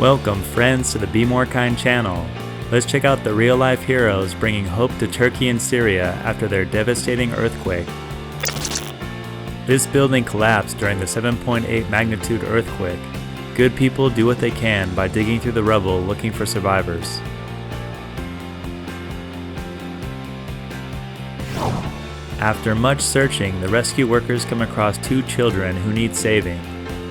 Welcome friends to the Be More Kind channel. Let's check out the real life heroes bringing hope to Turkey and Syria after their devastating earthquake. This building collapsed during the 7.8 magnitude earthquake. Good people do what they can by digging through the rubble looking for survivors. After much searching, the rescue workers come across two children who need saving.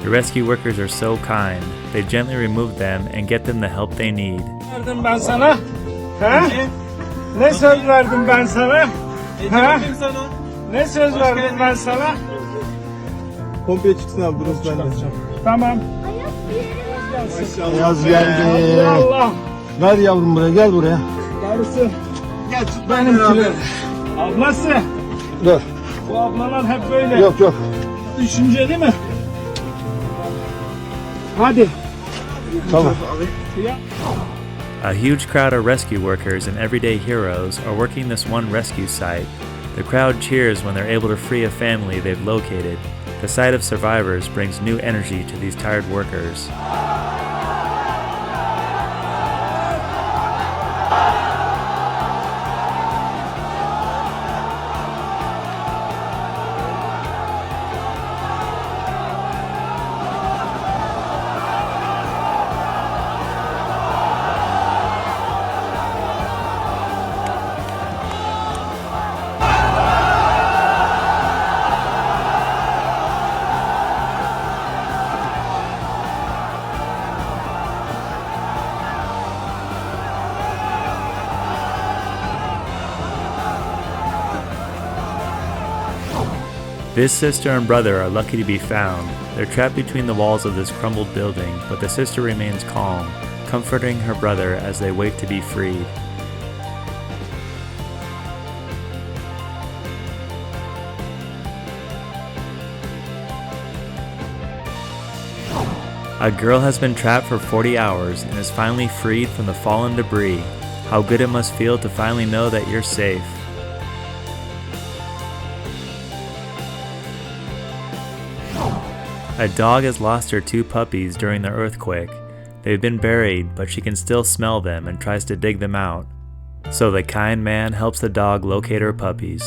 The rescue workers are so kind. They gently remove them and get them the help they need. Verdim ben sana? He? Ne söz verdim ben sana? He? Ne söz verdim ben sana? Komple çıksın abi, burası bende. Tamam. Yaz geldi. Allah. Ver yavrum buraya, gel buraya. Darısı. Gel tut Benimkiler. Ablası. Dur. Bu ablalar hep böyle. Yok. Düşünceli mi? Hadi. Tamam. A huge crowd of rescue workers and everyday heroes are working this one rescue site. The crowd cheers when they're able to free a family they've located. The sight of survivors brings new energy to these tired workers. This sister and brother are lucky to be found. They're trapped between the walls of this crumbled building, but the sister remains calm, comforting her brother as they wait to be freed. A girl has been trapped for 40 hours and is finally freed from the fallen debris. How good it must feel to finally know that you're safe. A dog has lost her two puppies during the earthquake. They've been buried, but she can still smell them and tries to dig them out. So the kind man helps the dog locate her puppies.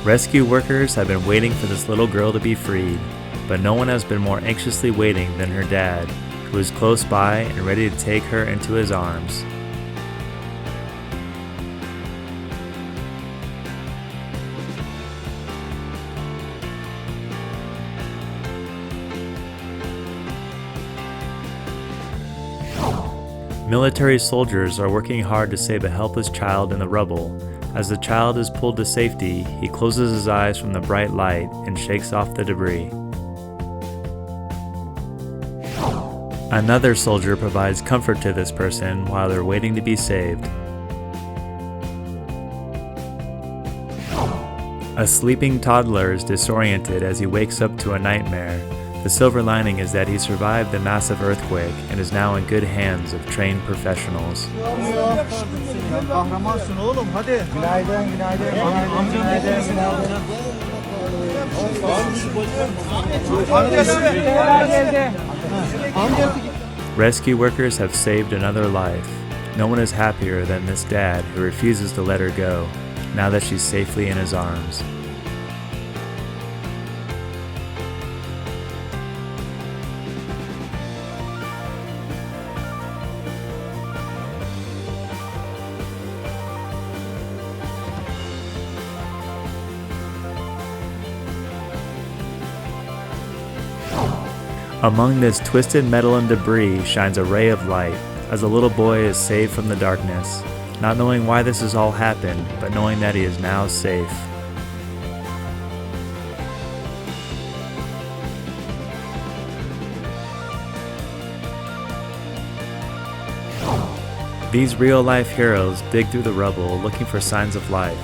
Rescue workers have been waiting for this little girl to be freed, but no one has been more anxiously waiting than her dad, who is close by and ready to take her into his arms. Military soldiers are working hard to save a helpless child in the rubble. As the child is pulled to safety, he closes his eyes from the bright light and shakes off the debris. Another soldier provides comfort to this person while they're waiting to be saved. A sleeping toddler is disoriented as he wakes up to a nightmare. The silver lining is that he survived the massive earthquake and is now in good hands of trained professionals. Kahramansın oğlum, hadi. Günaydın. Rescue workers have saved another life. No one is happier than this dad who refuses to let her go, now that she's safely in his arms. Among this twisted metal and debris shines a ray of light, as a little boy is saved from the darkness, not knowing why this has all happened, but knowing that he is now safe. These real-life heroes dig through the rubble looking for signs of life.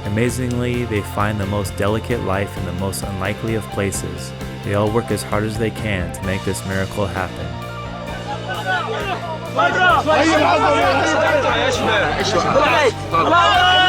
Amazingly, they find the most delicate life in the most unlikely of places. They all work as hard as they can to make this miracle happen. Hayır, hayır, hayır.